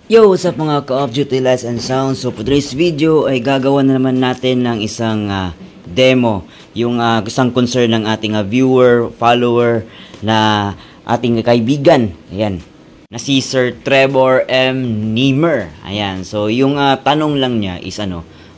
Yo, what's up mga ka-Off Duty Lights and Sounds. So for today's video ay gagawa na naman natin ng isang demo. Yung isang concern ng ating viewer, follower na ating kaibigan. Ayan. Na si Sir Trevor M. Niemer. Ayan. So yung tanong lang niya is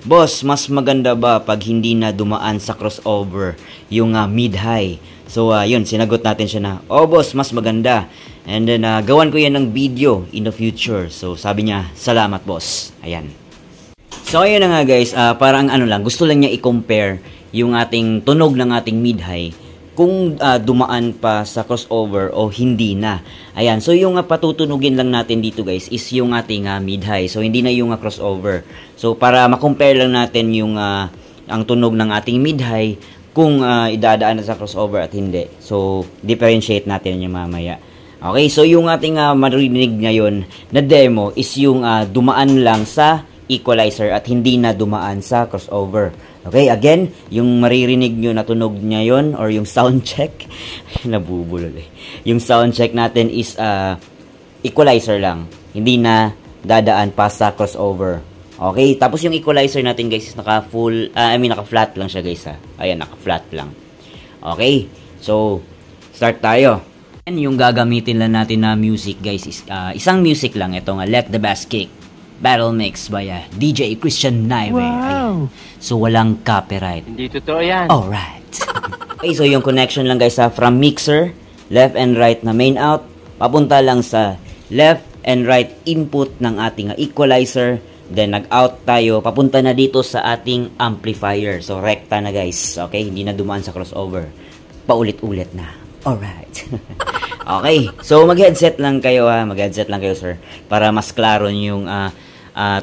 Boss, mas maganda ba pag hindi na dumaan sa crossover yung mid-high? So yun, sinagot natin siya na, boss, mas maganda. And then gawan ko yan ng video in the future. So sabi niya, salamat boss. Ayan. So ayun na nga guys, parang lang, gusto lang niya i-compare yung ating tunog ng ating mid-high kung dumaan pa sa crossover o hindi na. Ayan, so yung patutunugin lang natin dito guys is yung ating mid-high. So hindi na yung crossover. So para ma-compare lang natin yung ang tunog ng ating mid-high kung idadaan na sa crossover at hindi. So differentiate natin yung mamaya. Okay, so yung ating marinig ngayon na demo is yung dumaan lang sa equalizer at hindi na dumaan sa crossover. Okay, again, yung maririnig nyo na tunog niya yun or yung sound check, nabubulol eh. Yung sound check natin is equalizer lang, hindi na dadaan pa sa crossover. Okay, tapos yung equalizer natin guys is naka-full, naka-flat lang siya guys ha. Ayan, naka-flat lang. Okay, so start tayo. And yung gagamitin lang natin na music guys is isang music lang. Ito nga, Let the Bass Kick. Battle mix by DJ Christian Naire. Wow. So walang copyright. Hindi totoo yan. Alright. Okay, so yung connection lang guys from mixer, left and right na main out, papunta lang sa left and right input ng ating equalizer. Then nag-out tayo, papunta na dito sa ating amplifier. So rekta na guys. Okay, hindi na dumaan sa crossover. Paulit-ulit na. Alright. Okay, so mag-headset lang kayo mag-headset lang kayo sir, para mas klaro yung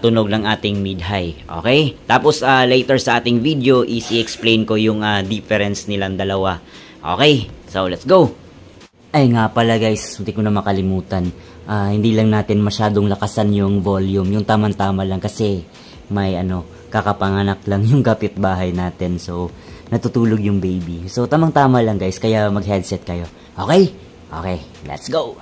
tunog ng ating mid-high. Okay? Tapos later sa ating video is i-explain ko yung difference nilang dalawa. Okay? So let's go! Ay nga pala guys, hindi ko na makalimutan. Hindi lang natin masyadong lakasan yung volume, yung tamang-tama lang kasi may kakapanganak lang yung kapitbahay natin. So natutulog yung baby. So tamang-tama lang guys, kaya mag-headset kayo. Okay? Okay, let's go!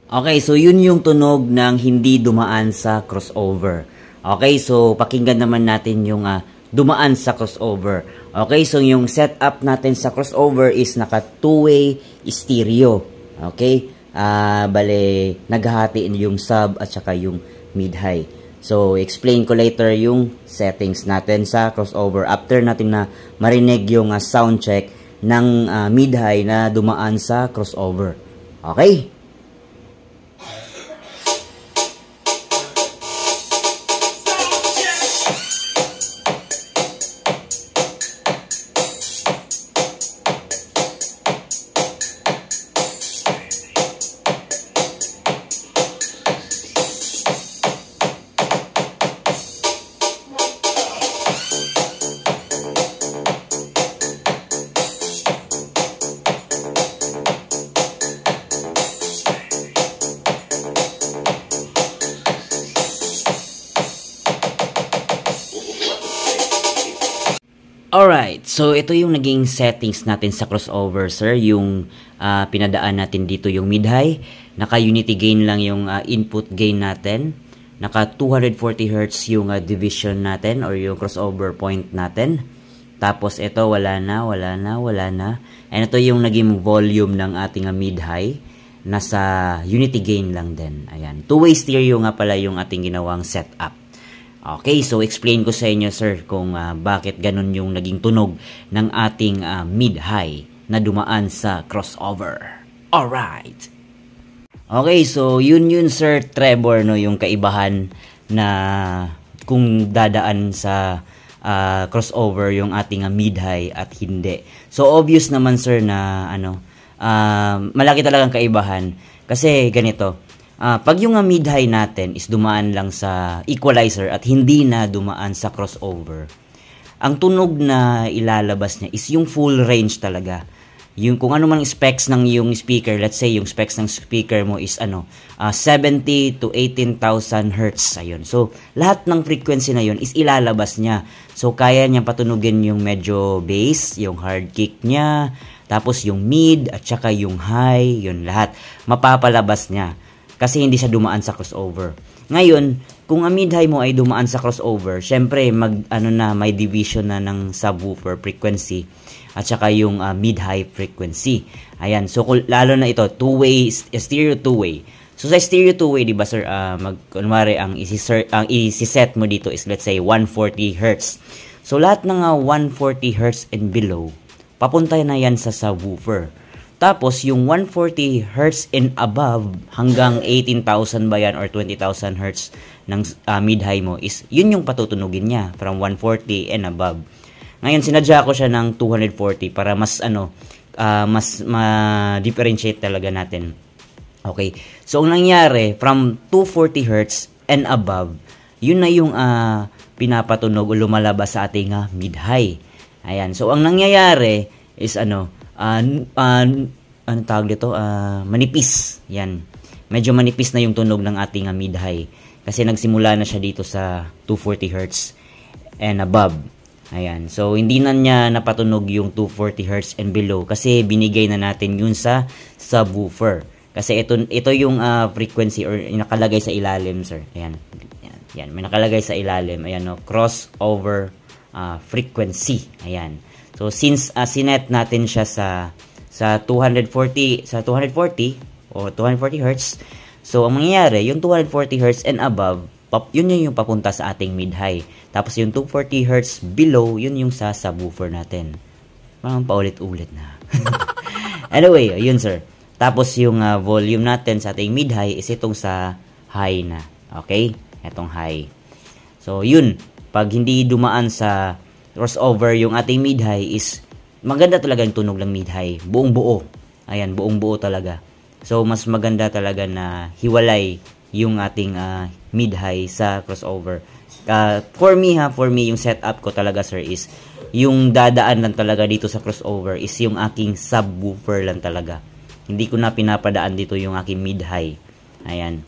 Okay, so yun yung tunog ng hindi dumaan sa crossover. Okay, so pakinggan naman natin yung dumaan sa crossover. Okay, so yung setup natin sa crossover is naka two-way stereo. Okay, bale naghahati yung sub at saka yung mid-high. So explain ko later yung settings natin sa crossover after natin na marinig yung sound check ng mid-high na dumaan sa crossover. Okay? Alright, so ito yung naging settings natin sa crossover, sir. Yung pinadaan natin dito yung mid-high. Naka-unity gain lang yung input gain natin. Naka 240 Hz yung division natin or yung crossover point natin. Tapos ito wala na. And ito yung naging volume ng ating mid-high. Nasa unity gain lang din. Ayan. Two-way stereo nga pala yung ating ginawang setup. Okay, so explain ko sa inyo sir kung bakit ganun yung naging tunog ng ating mid-high na dumaan sa crossover. Alright. Okay, so yun sir Trevor, no, yung kaibahan na kung dadaan sa crossover yung ating mid-high at hindi. So obvious naman sir na malaki talagang kaibahan kasi ganito. Pag yung mid-high natin is dumaan lang sa equalizer at hindi na dumaan sa crossover, ang tunog na ilalabas niya is yung full range talaga. Yung kung ano man specs ng yung speaker, let's say yung specs ng speaker mo is 70 to 18,000 Hz. Ayun. So, lahat ng frequency na yun is ilalabas niya. So, kaya niya patunugin yung medyo bass, yung hard kick niya, tapos yung mid, at saka yung high, yun lahat. Mapapalabas niya. Kasi hindi siya dumaan sa crossover. Ngayon, kung ang mid-high mo ay dumaan sa crossover, syempre, may division na ng subwoofer frequency at saka yung mid-high frequency. Ayan. So, lalo na ito, two-way, stereo two-way. So, sa stereo two-way, di ba, sir, kunwari, ang isi-set mo dito is, let's say, 140 Hz. So, lahat ng 140 Hz and below, papunta na yan sa subwoofer. Tapos, yung 140 Hz and above, hanggang 18,000 ba yan or 20,000 Hz ng mid-high mo, is, yun yung patutunugin niya, from 140 and above. Ngayon, sinadya ko siya ng 240 para mas ma-differentiate talaga natin. Okay. So, ang nangyari, from 240 Hz and above, yun na yung pinapatunog o lumalabas sa ating mid-high. Ayan. So, ang nangyayari is tawag dito? Manipis. Yan. Medyo manipis na yung tunog ng ating mid-high. Kasi nagsimula na siya dito sa 240 Hz and above. Ayan. So, hindi na niya napatunog yung 240 Hz and below kasi binigay na natin yun sa subwoofer. Kasi ito yung frequency or nakalagay sa ilalim, sir. Ayan. Ayan. May nakalagay sa ilalim. Ayan, no? Crossover frequency. Ayan. So, since sinet natin siya sa 240 o 240 Hz, so, ang mangyayari, yung 240 Hz and above, yun yung papunta sa ating mid-high. Tapos yung 240 Hz below, yun yung sa subwoofer natin. Parang paulit-ulit na. Anyway, yun sir. Tapos yung volume natin sa ating mid-high is itong sa high na. Okay? Itong high. So yun. Pag hindi dumaan sa crossover yung ating mid-high is maganda talaga yung tunog ng mid-high. Buong buo. Ayan, buong buo talaga. So mas maganda talaga na hiwalay yung ating mid-high sa crossover. For me yung setup ko talaga sir is yung dadaan lang talaga dito sa crossover is yung aking subwoofer lang talaga. Hindi ko na pinapadaan dito yung aking mid-high. Ayan.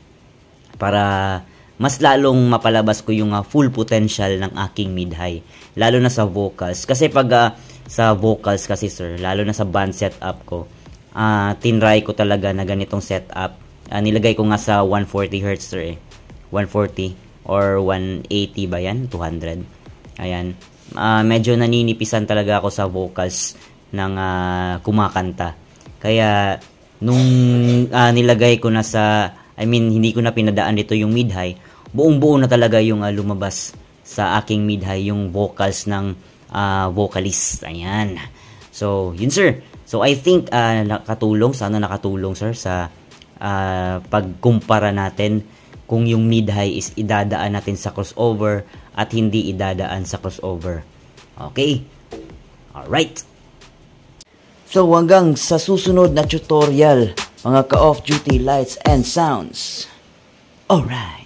Para mas lalong mapalabas ko yung full potential ng aking mid-high. Lalo na sa vocals. Kasi pag sa vocals kasi sir, lalo na sa band setup ko, tinry ko talaga na ganitong setup. Nilagay ko nga sa 140 Hz sir 140 or 180 ba yan? 200. Ayan. Medyo naninipisan talaga ako sa vocals ng kumakanta. Kaya nung nilagay ko na sa hindi ko na pinadaan dito yung mid-high, buong-buo na talaga yung lumabas sa aking mid-high yung vocals ng vocalist. Ayan. So, yun sir. So, I think sana nakatulong sir sa pagkumpara natin kung yung mid-high is idadaan natin sa crossover at hindi idadaan sa crossover. Okay? Alright. So, hanggang sa susunod na tutorial, mga ka-off-duty lights and sounds. Alright.